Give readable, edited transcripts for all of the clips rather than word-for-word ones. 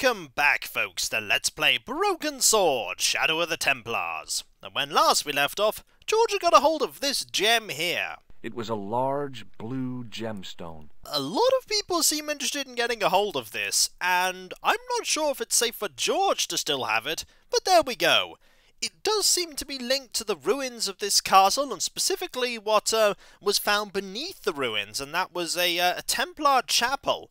Welcome back, folks, to Let's Play Broken Sword, Shadow of the Templars. And when last we left off, George got a hold of this gem here. It was a large blue gemstone. A lot of people seem interested in getting a hold of this, and I'm not sure if it's safe for George to still have it, but there we go. It does seem to be linked to the ruins of this castle, and specifically what was found beneath the ruins, and that was a Templar chapel.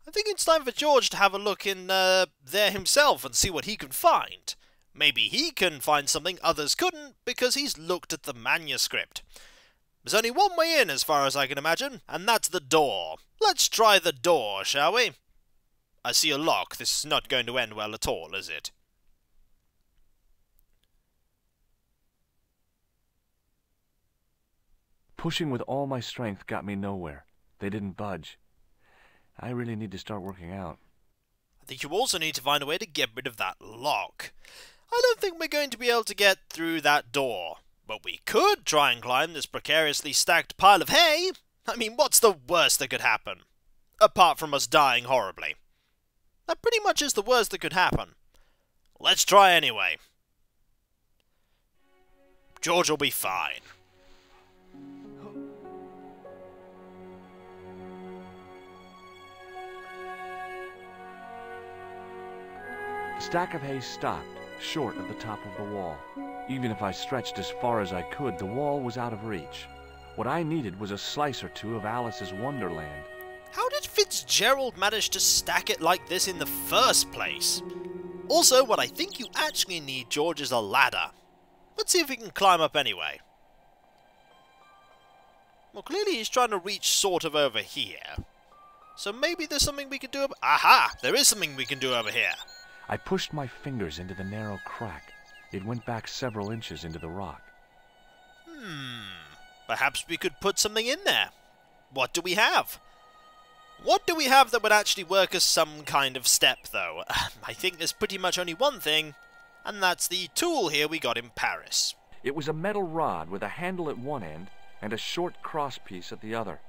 I think it's time for George to have a look in there himself and see what he can find. Maybe he can find something others couldn't because he's looked at the manuscript. There's only one way in as far as I can imagine, and that's the door. Let's try the door, shall we? I see a lock. This is not going to end well at all, is it? Pushing with all my strength got me nowhere. They didn't budge. I really need to start working out. I think you also need to find a way to get rid of that lock. I don't think we're going to be able to get through that door. But we could try and climb this precariously stacked pile of hay. I mean, what's the worst that could happen? Apart from us dying horribly. That pretty much is the worst that could happen. Let's try anyway. George will be fine. The stack of hay stopped, short of the top of the wall. Even if I stretched as far as I could, the wall was out of reach. What I needed was a slice or two of Alice's Wonderland. How did Fitzgerald manage to stack it like this in the first place? Also, what I think you actually need, George, is a ladder. Let's see if we can climb up anyway. Well, clearly he's trying to reach sort of over here. So maybe there's something we can do over... Aha! There is something we can do over here. I pushed my fingers into the narrow crack. It went back several inches into the rock. Perhaps we could put something in there. What do we have? What do we have that would actually work as some kind of step, though? I think there's pretty much only one thing, and that's the tool here we got in Paris. It was a metal rod with a handle at one end and a short crosspiece at the other.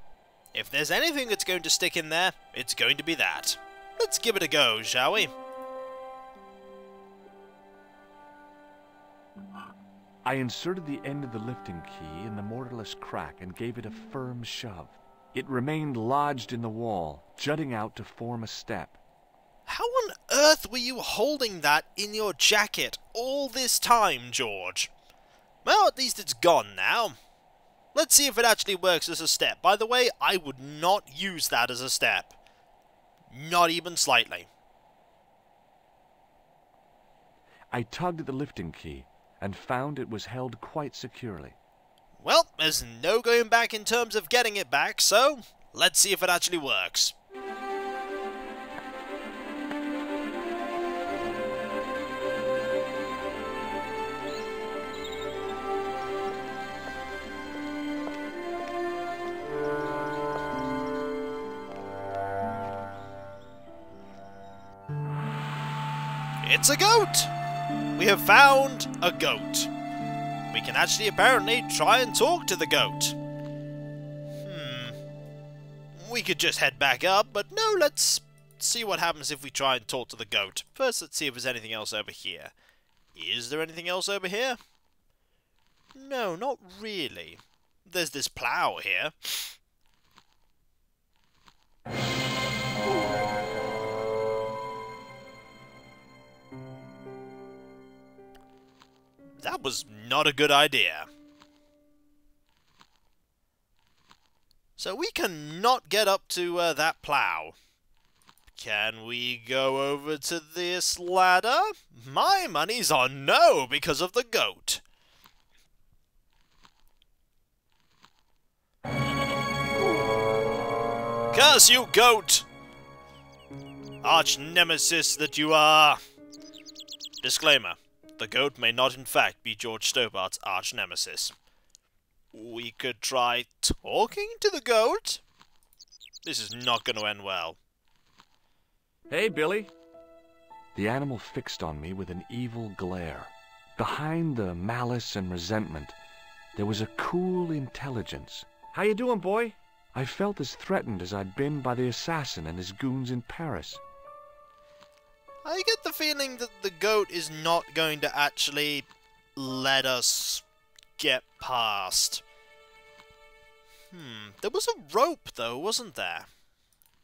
If there's anything that's going to stick in there, it's going to be that. Let's give it a go, shall we? I inserted the end of the lifting key in the mortarless crack and gave it a firm shove. It remained lodged in the wall, jutting out to form a step. How on earth were you holding that in your jacket all this time, George? Well, at least it's gone now. Let's see if it actually works as a step. By the way, I would not use that as a step. Not even slightly. I tugged at the lifting key and found it was held quite securely. Well, there's no going back in terms of getting it back, so let's see if it actually works. It's a goat! We have found a goat. We can actually apparently try and talk to the goat. We could just head back up, but no, let's see what happens if we try and talk to the goat. First, let's see if there's anything else over here. Is there anything else over here? No, not really. There's this plough here. That was not a good idea. So we cannot get up to that plough. Can we go over to this ladder? My money's on no because of the goat. Curse you, goat! Arch nemesis that you are. Disclaimer. The goat may not in fact be George Stobart's arch-nemesis. We could try talking to the goat? This is not going to end well. Hey, Billy. The animal fixed on me with an evil glare. Behind the malice and resentment, there was a cool intelligence. How you doing, boy? I felt as threatened as I'd been by the assassin and his goons in Paris. I get the feeling that the goat is not going to actually let us get past. There was a rope though, wasn't there?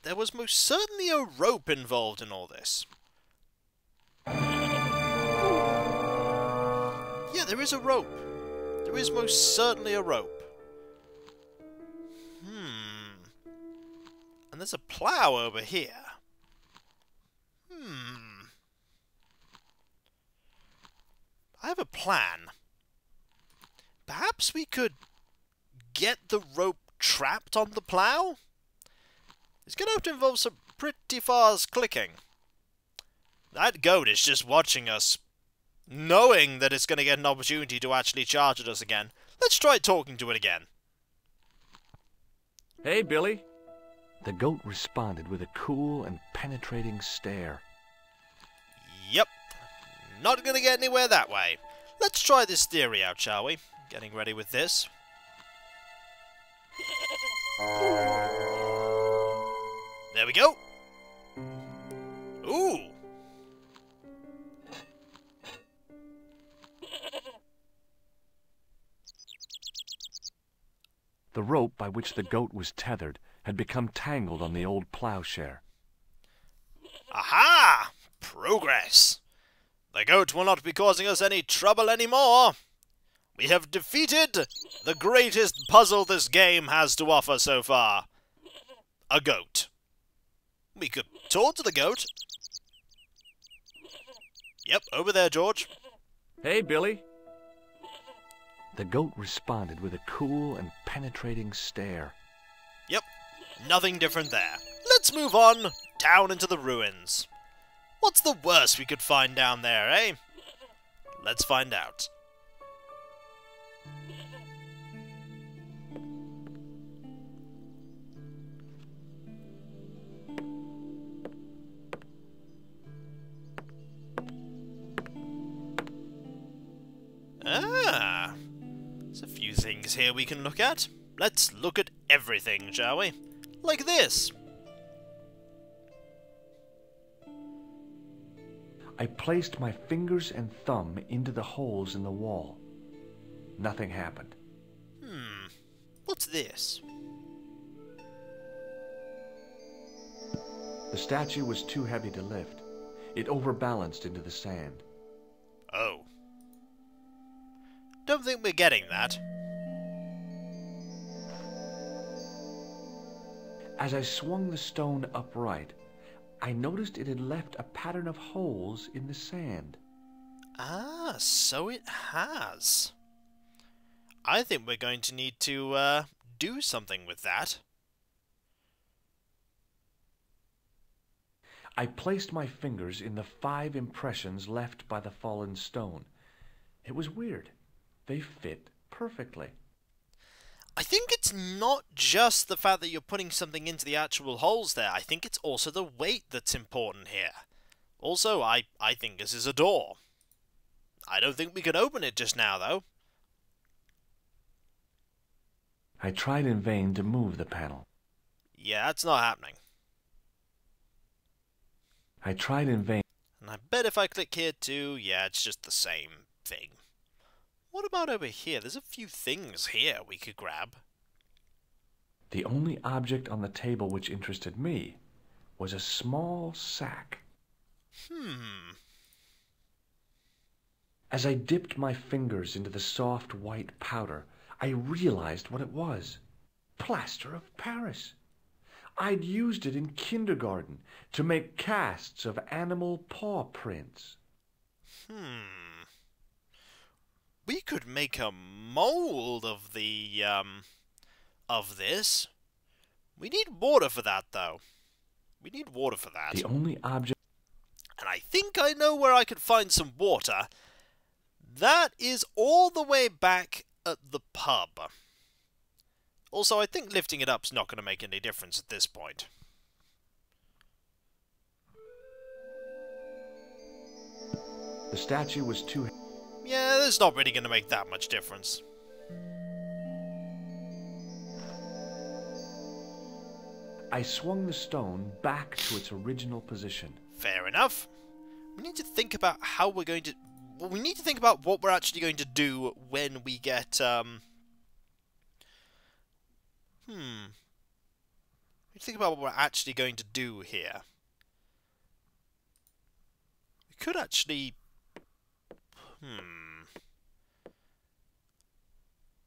There was most certainly a rope involved in all this. Yeah, there is a rope. There is most certainly a rope. And there's a plough over here. I have a plan. Perhaps we could get the rope trapped on the plough? It's going to have to involve some pretty fast clicking. That goat is just watching us, knowing that it's going to get an opportunity to actually charge at us again. Let's try talking to it again. Hey, Billy. The goat responded with a cool and penetrating stare. Yep. Not going to get anywhere that way. Let's try this theory out, shall we? Getting ready with this. There we go. Ooh. The rope by which the goat was tethered had become tangled on the old plowshare. Aha! Progress! The goat will not be causing us any trouble anymore. We have defeated the greatest puzzle this game has to offer so far. A goat. We could talk to the goat. Yep, over there, George. Hey, Billy. The goat responded with a cool and penetrating stare. Yep, nothing different there. Let's move on, down into the ruins. What's the worst we could find down there, eh? Let's find out. Ah, there's a few things here we can look at. Let's look at everything, shall we? Like this. I placed my fingers and thumb into the holes in the wall. Nothing happened. What's this? The statue was too heavy to lift. It overbalanced into the sand. Oh. Don't think we're getting that. As I swung the stone upright, I noticed it had left a pattern of holes in the sand. Ah, so it has. I think we're going to need to do something with that. I placed my fingers in the 5 impressions left by the fallen stone. It was weird. They fit perfectly. I think it's not just the fact that you're putting something into the actual holes there. I think it's also the weight that's important here. Also, I think this is a door. I don't think we can open it just now, though. I tried in vain to move the panel. Yeah, that's not happening. I tried in vain. And I bet if I click here too, yeah, it's just the same thing. What about over here? There's a few things here we could grab. The only object on the table which interested me was a small sack. As I dipped my fingers into the soft white powder, I realized what it was. Plaster of Paris. I'd used it in kindergarten to make casts of animal paw prints. We could make a mold of the, of this. We need water for that, though. We need water for that. The only object... And I think I know where I could find some water. That is all the way back at the pub. Also, I think lifting it up's not going to make any difference at this point. The statue was too... Yeah, that's not really going to make that much difference. I swung the stone back to its original position. Fair enough. we need to think about how we're going to... Well, we need to think about what we're actually going to do when we get, We need to think about what we're actually going to do here. We could actually...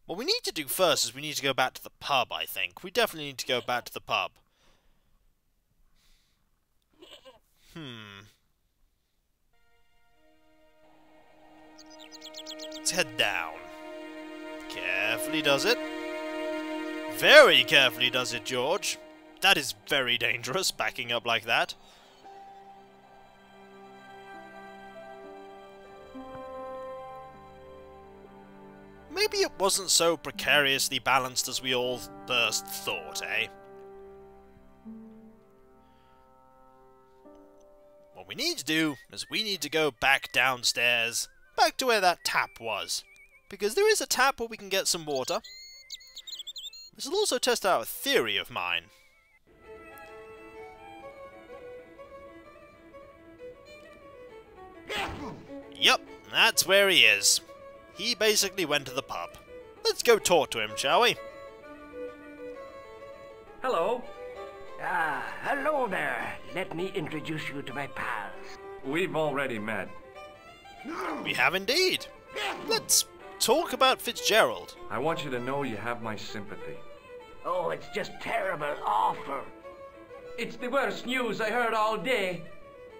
What we need to do first is we need to go back to the pub, I think. We definitely need to go back to the pub. Let's head down. Carefully does it. Very carefully does it, George. That is very dangerous, backing up like that. Maybe it wasn't so precariously balanced as we all first thought, eh? What we need to do is we need to go back downstairs, back to where that tap was. Because there is a tap where we can get some water. This will also test out a theory of mine. Yep, that's where he is. He basically went to the pub. Let's go talk to him, shall we? Hello. Hello there. Let me introduce you to my pals. We've already met. We have indeed. Let's talk about Fitzgerald. I want you to know you have my sympathy. Oh, it's just terrible, awful. It's the worst news I heard all day.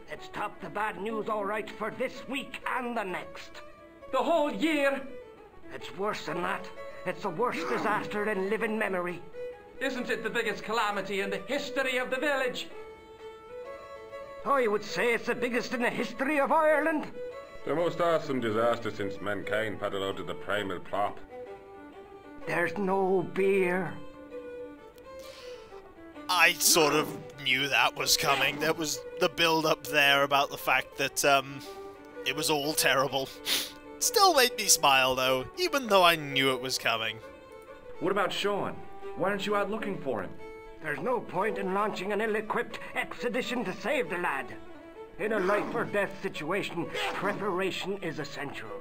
Let's top the bad news all right for this week and the next. The whole year. It's worse than that. It's the worst disaster in living memory. Isn't it the biggest calamity in the history of the village? I would say it's the biggest in the history of Ireland. The most awesome disaster since mankind paddled out of the primal plop. There's no beer. I sort of knew that was coming. There was the build-up there about the fact that, it was all terrible. Still made me smile, though, even though I knew it was coming. What about Sean? Why aren't you out looking for him? There's no point in launching an ill-equipped expedition to save the lad. In a life-or-death situation, preparation is essential.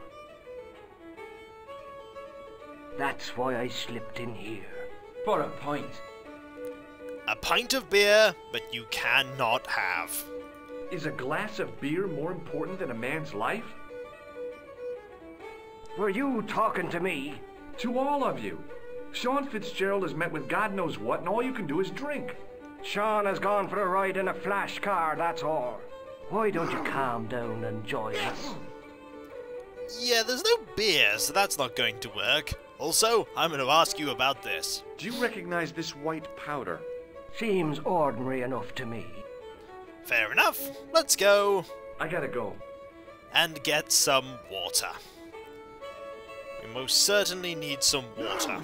That's why I slipped in here. For a pint. A pint of beer, but you cannot have. Is a glass of beer more important than a man's life? Were you talking to me? To all of you. Sean Fitzgerald has met with God knows what, and all you can do is drink. Sean has gone for a ride in a flash car, that's all. Why don't you calm down and join us? Yeah, there's no beer, so that's not going to work. Also, I'm going to ask you about this. Do you recognize this white powder? Seems ordinary enough to me. Fair enough. Let's go. I gotta go. And get some water. We most certainly need some water.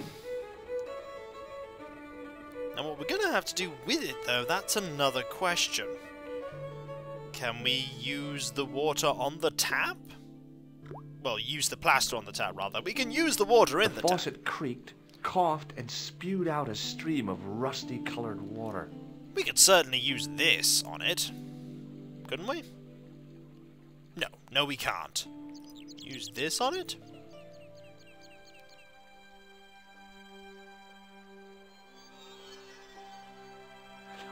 Now what we're going to have to do with it, though, that's another question. Can we use the water on the tap? Well, use the plaster on the tap, rather. We can use the water in the tap. The faucet creaked, coughed, and spewed out a stream of rusty-colored water. We could certainly use this on it. Couldn't we? No, we can't. Use this on it?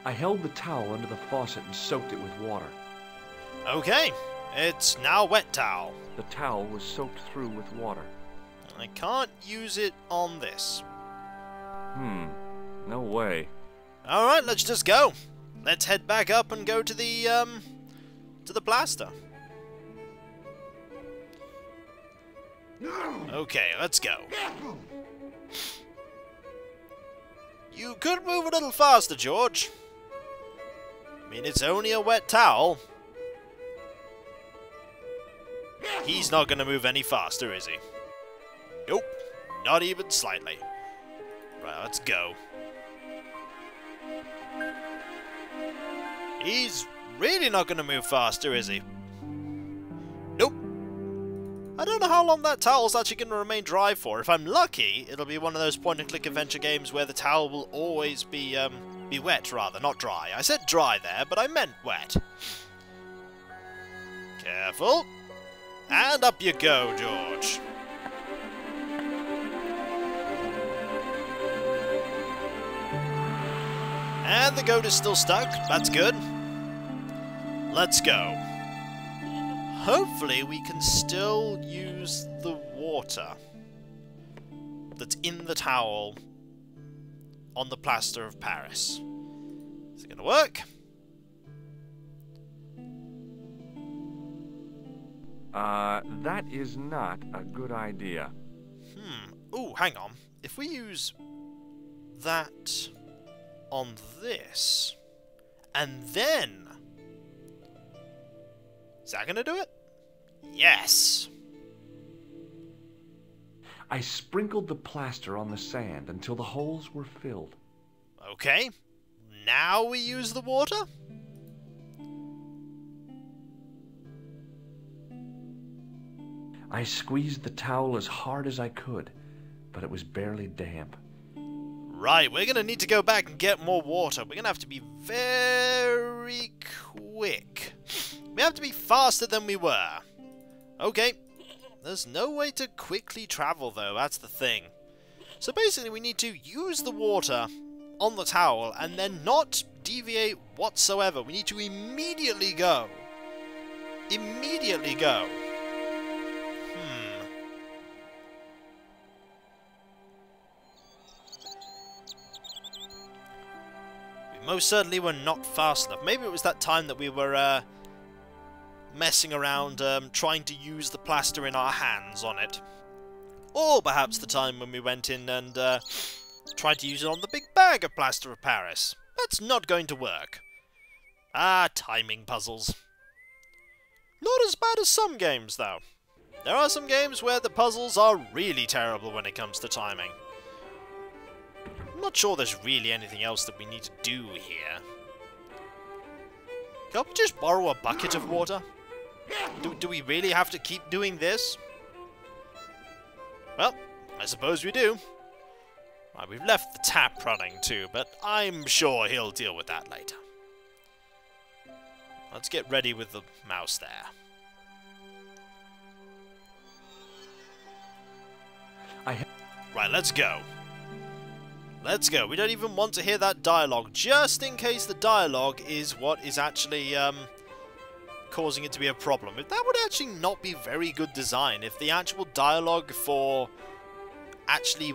I held the towel under the faucet and soaked it with water. Okay, it's now wet towel. The towel was soaked through with water. I can't use it on this. No way. Alright, let's just go. Let's head back up and go to the blaster. Okay, let's go. You could move a little faster, George. I mean, it's only a wet towel. He's not going to move any faster, is he? Nope, not even slightly. Right, let's go. He's really not going to move faster, is he? Nope. I don't know how long that towel's actually going to remain dry for. If I'm lucky, it'll be one of those point-and-click adventure games where the towel will always be wet, rather, not dry. I said dry there, but I meant wet. Careful. And up you go, George. And the goat is still stuck. That's good. Let's go. Hopefully we can still use the water that's in the towel on the plaster of Paris. Is it going to work? That is not a good idea. Ooh, hang on. If we use that on this, and then... Is that going to do it? Yes! I sprinkled the plaster on the sand until the holes were filled. Okay. Now we use the water? I squeezed the towel as hard as I could, but it was barely damp. Right, we're going to need to go back and get more water. We're going to have to be very quick. We have to be faster than we were. Okay. There's no way to quickly travel, though. That's the thing. So basically, we need to use the water on the towel and then not deviate whatsoever. We need to immediately go. Immediately go. We most certainly were not fast enough. Maybe it was that time that we were messing around trying to use the plaster in our hands on it. Or perhaps the time when we went in and tried to use it on the big bag of plaster of Paris. That's not going to work. Ah, timing puzzles. Not as bad as some games, though. There are some games where the puzzles are really terrible when it comes to timing. I'm not sure there's really anything else that we need to do here. Can't we just borrow a bucket of water? Do we really have to keep doing this? Well, I suppose we do. Right, we've left the tap running too, but I'm sure he'll deal with that later. Let's get ready with the mouse there. Right, let's go. Let's go. We don't even want to hear that dialogue, just in case the dialogue is what is actually causing it to be a problem. That would actually not be very good design if the actual dialogue for actually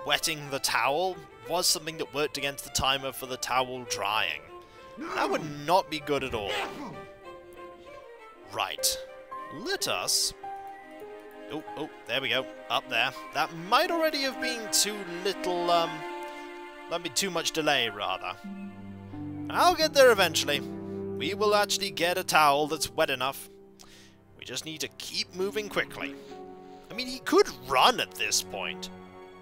wetting the towel was something that worked against the timer for the towel drying. That would not be good at all. Right. Let us... Oh, there we go. Up there. That might already have been too little, that'd be too much delay, rather. I'll get there eventually. We will actually get a towel that's wet enough. We just need to keep moving quickly. I mean, he could run at this point.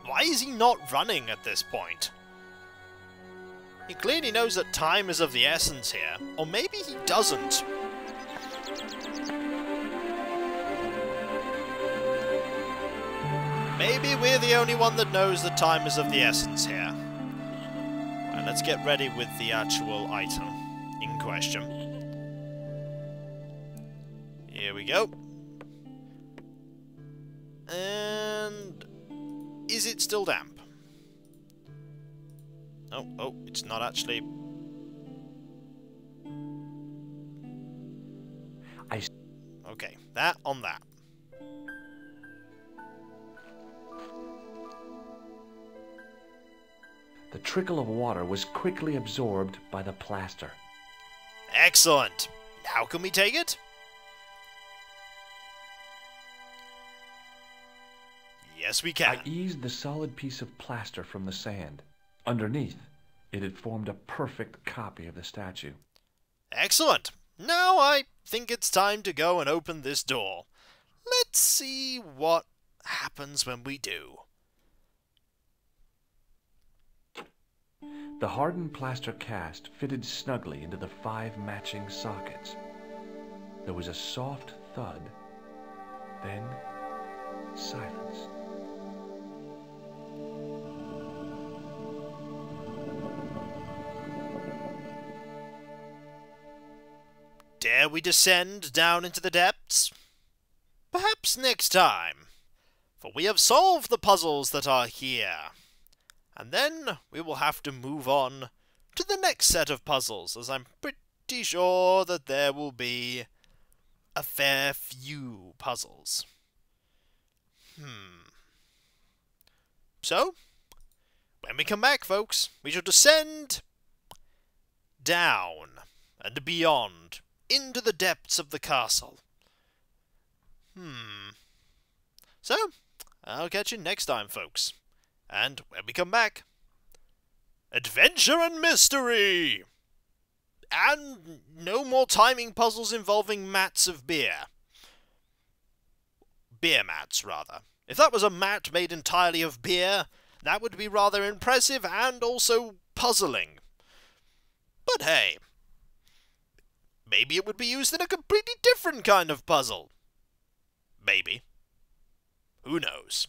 Why is he not running at this point? He clearly knows that time is of the essence here. Or maybe he doesn't. Maybe we're the only one that knows that time is of the essence here. Right, let's get ready with the actual item in question. Here we go. And... is it still damp? Oh, it's not actually... Okay, that on that. The trickle of water was quickly absorbed by the plaster. Excellent! Now can we take it? Yes, we can. I eased the solid piece of plaster from the sand. Underneath, it had formed a perfect copy of the statue. Excellent! Now I think it's time to go and open this door. Let's see what happens when we do. The hardened plaster cast fitted snugly into the 5 matching sockets. There was a soft thud, then silence. dare we descend down into the depths? Perhaps next time, for we have solved the puzzles that are here. And then we will have to move on to the next set of puzzles, as I'm pretty sure that there will be a fair few puzzles. So, when we come back, folks, we shall descend down and beyond into the depths of the castle. So, I'll catch you next time, folks. And when we come back, adventure and mystery! And no more timing puzzles involving mats of beer. Beer mats, rather. If that was a mat made entirely of beer, that would be rather impressive and also puzzling. But hey, maybe it would be used in a completely different kind of puzzle. Maybe. Who knows?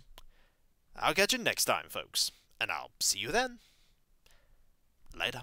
I'll catch you next time, folks, and I'll see you then. Later.